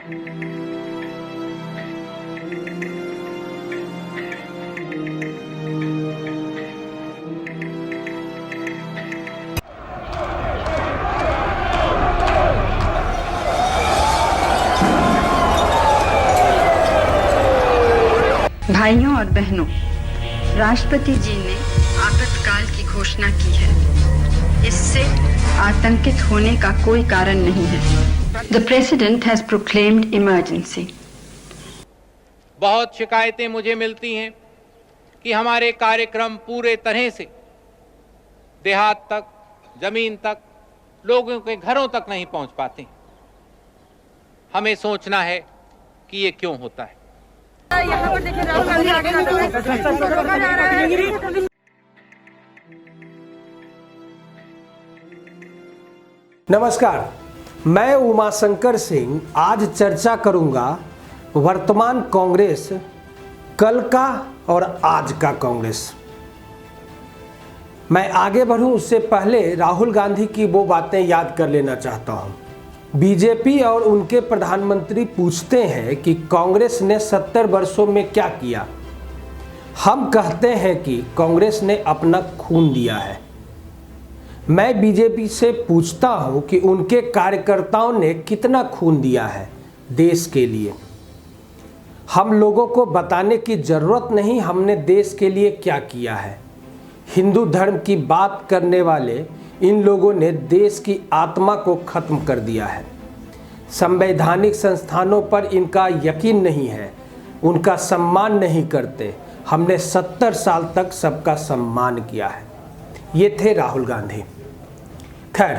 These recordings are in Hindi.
भाइयों और बहनों, राष्ट्रपति जी ने आपातकाल की घोषणा की है। इससे आतंकित होने का कोई कारण नहीं है। The President has proclaimed emergency. बहुत शिकायतें मुझे मिलती हैं कि हमारे कार्यक्रम पूरे तरह से देहात तक, जमीन तक, लोगों के घरों तक नहीं पहुंच पाते। हमें सोचना है कि ये क्यों होता है। यहाँ पर देखिए राहुल गांधी आगे जा रहा है। नमस्कार, मैं उमाशंकर सिंह आज चर्चा करूंगा वर्तमान कांग्रेस, कल का और आज का कांग्रेस। मैं आगे बढ़ूं उससे पहले राहुल गांधी की वो बातें याद कर लेना चाहता हूं। बीजेपी और उनके प्रधानमंत्री पूछते हैं कि कांग्रेस ने 70 वर्षों में क्या किया। हम कहते हैं कि कांग्रेस ने अपना खून दिया है। मैं बीजेपी से पूछता हूं कि उनके कार्यकर्ताओं ने कितना खून दिया है देश के लिए। हम लोगों को बताने की जरूरत नहीं हमने देश के लिए क्या किया है। हिंदू धर्म की बात करने वाले इन लोगों ने देश की आत्मा को खत्म कर दिया है। संवैधानिक संस्थानों पर इनका यकीन नहीं है, उनका सम्मान नहीं करते। हमने 70 साल तक सबका सम्मान किया है। ये थे राहुल गांधी। खैर,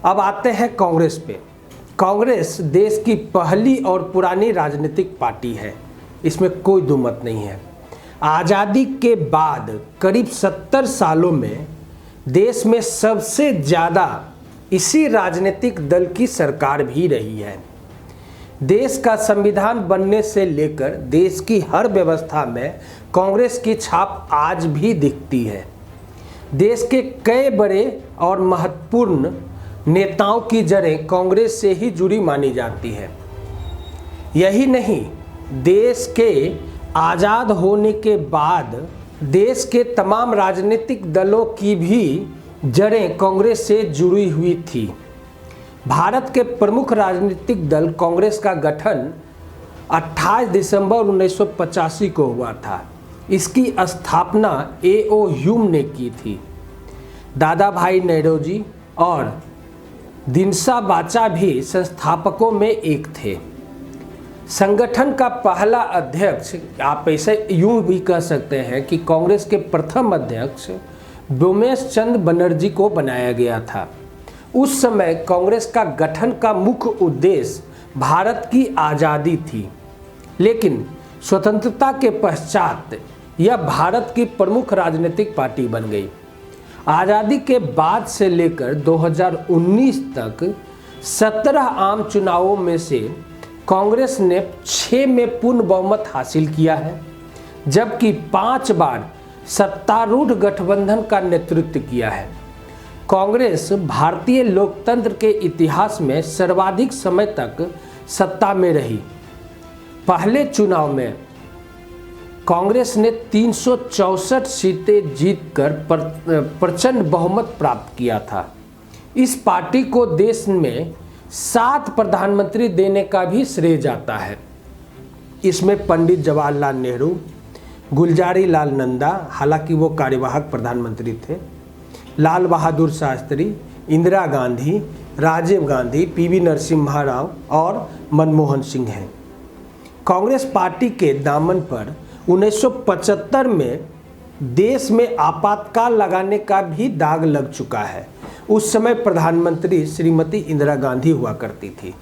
अब आते हैं कांग्रेस पे। कांग्रेस देश की पहली और पुरानी राजनीतिक पार्टी है, इसमें कोई दुमत नहीं है। आज़ादी के बाद करीब 70 सालों में देश में सबसे ज़्यादा इसी राजनीतिक दल की सरकार भी रही है। देश का संविधान बनने से लेकर देश की हर व्यवस्था में कांग्रेस की छाप आज भी दिखती है। देश के कई बड़े और महत्वपूर्ण नेताओं की जड़ें कांग्रेस से ही जुड़ी मानी जाती है। यही नहीं, देश के आज़ाद होने के बाद देश के तमाम राजनीतिक दलों की भी जड़ें कांग्रेस से जुड़ी हुई थी। भारत के प्रमुख राजनीतिक दल कांग्रेस का गठन 28 दिसंबर 1985 को हुआ था। इसकी स्थापना A.O. ह्यूम ने की थी। दादा भाई नौरोजी और दिनसा बाचा भी संस्थापकों में एक थे। संगठन का पहला अध्यक्ष, आप ऐसे यूं भी कह सकते हैं कि कांग्रेस के प्रथम अध्यक्ष व्योमेश चंद्र बनर्जी को बनाया गया था। उस समय कांग्रेस का गठन का मुख्य उद्देश्य भारत की आज़ादी थी, लेकिन स्वतंत्रता के पश्चात यह भारत की प्रमुख राजनीतिक पार्टी बन गई। आज़ादी के बाद से लेकर 2019 तक 17 आम चुनावों में से कांग्रेस ने 6 में पूर्ण बहुमत हासिल किया है, जबकि 5 बार सत्तारूढ़ गठबंधन का नेतृत्व किया है। कांग्रेस भारतीय लोकतंत्र के इतिहास में सर्वाधिक समय तक सत्ता में रही। पहले चुनाव में कांग्रेस ने 364 सीटें जीतकर प्रचंड बहुमत प्राप्त किया था। इस पार्टी को देश में 7 प्रधानमंत्री देने का भी श्रेय जाता है। इसमें पंडित जवाहरलाल नेहरू, गुलजारी लाल नंदा, हालांकि वो कार्यवाहक प्रधानमंत्री थे, लाल बहादुर शास्त्री, इंदिरा गांधी, राजीव गांधी, पीवी नरसिम्हा राव और मनमोहन सिंह हैं। कांग्रेस पार्टी के दामन पर 1975 में देश में आपातकाल लगाने का भी दाग लग चुका है। उस समय प्रधानमंत्री श्रीमती इंदिरा गांधी हुआ करती थी।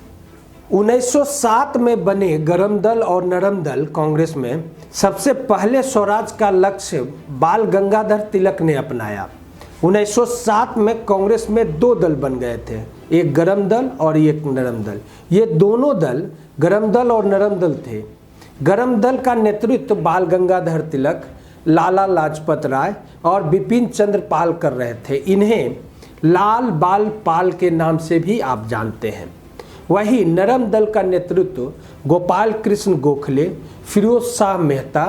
1907 में बने गरम दल और नरम दल कांग्रेस में सबसे पहले स्वराज का लक्ष्य बाल गंगाधर तिलक ने अपनाया। 1907 में कांग्रेस में 2 दल बन गए थे, एक गरम दल और एक नरम दल। ये दोनों दल गरम दल और नरम दल थे। गरम दल का नेतृत्व बाल गंगाधर तिलक, लाला लाजपत राय और बिपिन चंद्र पाल कर रहे थे। इन्हें लाल बाल पाल के नाम से भी आप जानते हैं। वहीं नरम दल का नेतृत्व गोपाल कृष्ण गोखले, फिरोज शाह मेहता,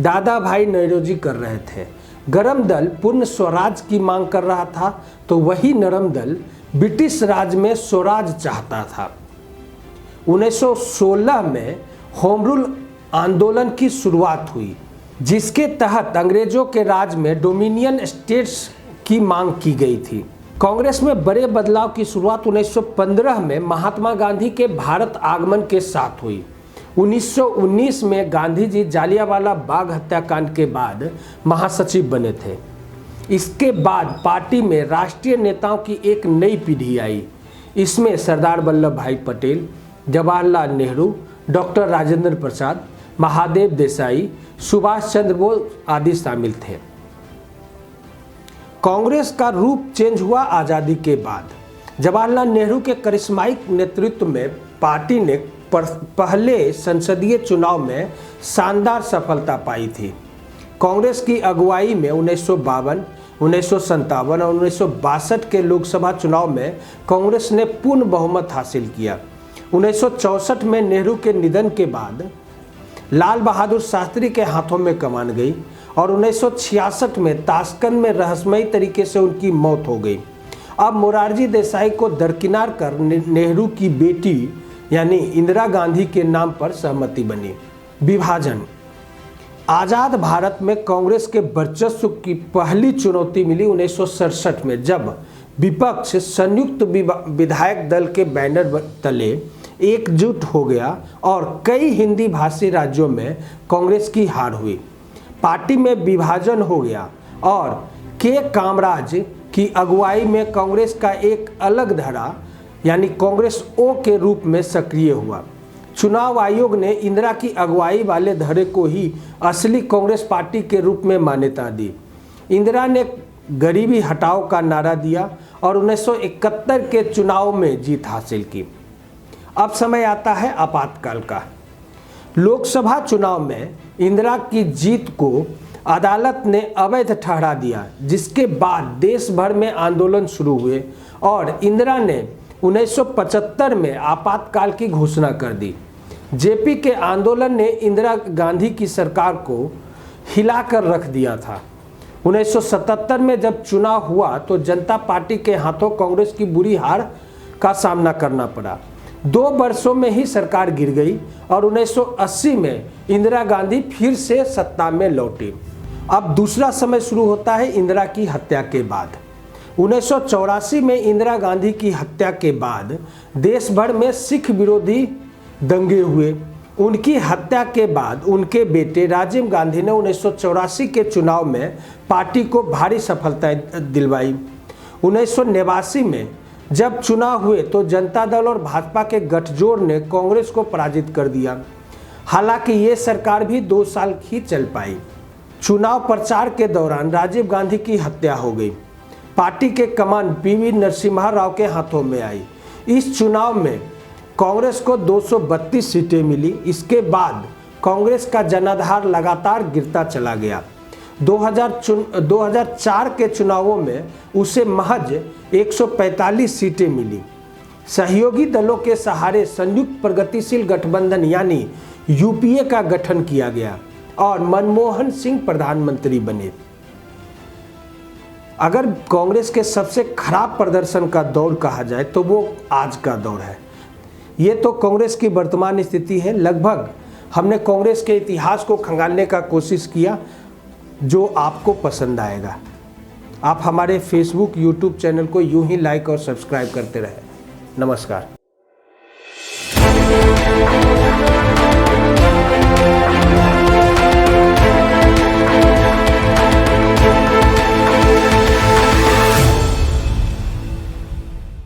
दादा भाई नौरोजी कर रहे थे। गरम दल पूर्ण स्वराज की मांग कर रहा था, तो वही नरम दल ब्रिटिश राज में स्वराज चाहता था। 1916 में होम रूल आंदोलन की शुरुआत हुई, जिसके तहत अंग्रेजों के राज में डोमिनियन स्टेट्स की मांग की गई थी। कांग्रेस में बड़े बदलाव की शुरुआत 1915 में महात्मा गांधी के भारत आगमन के साथ हुई। 1919 में गांधी जी जालियांवाला बाग हत्याकांड के बाद महासचिव बने थे। इसके बाद पार्टी में राष्ट्रीय नेताओं की एक नई पीढ़ी आई। इसमें सरदार वल्लभ भाई पटेल, जवाहरलाल नेहरू, डॉक्टर राजेंद्र प्रसाद, महादेव देसाई, सुभाष चंद्र बोस आदि शामिल थे। कांग्रेस का रूप चेंज हुआ आज़ादी के बाद। जवाहरलाल नेहरू के करिश्माई नेतृत्व में पार्टी ने पहले संसदीय चुनाव में शानदार सफलता पाई थी। कांग्रेस की अगुवाई में 1952, 1957 और 1962 के लोकसभा चुनाव में कांग्रेस ने पूर्ण बहुमत हासिल किया। 1964 में नेहरू के निधन के बाद लाल बहादुर शास्त्री के हाथों में कमान गई और 1966 में ताशकंद में रहस्यमयी तरीके से उनकी मौत हो गई। अब मोरारजी देसाई को दरकिनार कर नेहरू की बेटी यानी इंदिरा गांधी के नाम पर सहमति बनी। विभाजन। आज़ाद भारत में कांग्रेस के वर्चस्व की पहली चुनौती मिली 1967 में, जब विपक्ष संयुक्त विधायक दल के बैनर तले एकजुट हो गया और कई हिंदी भाषी राज्यों में कांग्रेस की हार हुई। पार्टी में विभाजन हो गया और के कामराज की अगुवाई में कांग्रेस का एक अलग धड़ा यानी कांग्रेस ओ के रूप में सक्रिय हुआ। चुनाव आयोग ने इंदिरा की अगुवाई वाले धड़े को ही असली कांग्रेस पार्टी के रूप में मान्यता दी। इंदिरा ने गरीबी हटाओ का नारा दिया और 1971 के चुनाव में जीत हासिल की। अब समय आता है आपातकाल का। लोकसभा चुनाव में इंदिरा की जीत को अदालत ने अवैध ठहरा दिया, जिसके बाद देश भर में आंदोलन शुरू हुए और इंदिरा ने 1975 में आपातकाल की घोषणा कर दी। जेपी के आंदोलन ने इंदिरा गांधी की सरकार को हिलाकर रख दिया था। 1977 में जब चुनाव हुआ तो जनता पार्टी के हाथों कांग्रेस की बुरी हार का सामना करना पड़ा। 2 वर्षों में ही सरकार गिर गई और 1980 में इंदिरा गांधी फिर से सत्ता में लौटी। अब दूसरा समय शुरू होता है इंदिरा की हत्या के बाद। 1984 में इंदिरा गांधी की हत्या के बाद देश भर में सिख विरोधी दंगे हुए। उनकी हत्या के बाद उनके बेटे राजीव गांधी ने 1984 के चुनाव में पार्टी को भारी सफलता दिलवाई। 1989 में जब चुनाव हुए तो जनता दल और भाजपा के गठजोड़ ने कांग्रेस को पराजित कर दिया। हालांकि ये सरकार भी 2 साल ही चल पाई। चुनाव प्रचार के दौरान राजीव गांधी की हत्या हो गई। पार्टी के कमान पीवी नरसिम्हा राव के हाथों में आई। इस चुनाव में कांग्रेस को 232 सीटें मिली। इसके बाद कांग्रेस का जनाधार लगातार गिरता चला गया। 2004 के चुनावों में उसे महज 145 सीटें मिली। सहयोगी दलों के सहारे संयुक्त प्रगतिशील गठबंधन यानी यूपीए का गठन किया गया और मनमोहन सिंह प्रधानमंत्री बने। अगर कांग्रेस के सबसे खराब प्रदर्शन का दौर कहा जाए तो वो आज का दौर है। ये तो कांग्रेस की वर्तमान स्थिति है। लगभग हमने कांग्रेस के इतिहास को खंगालने का कोशिश किया, जो आपको पसंद आएगा। आप हमारे फेसबुक, यूट्यूब चैनल को यूं ही लाइक और सब्सक्राइब करते रहें। नमस्कार।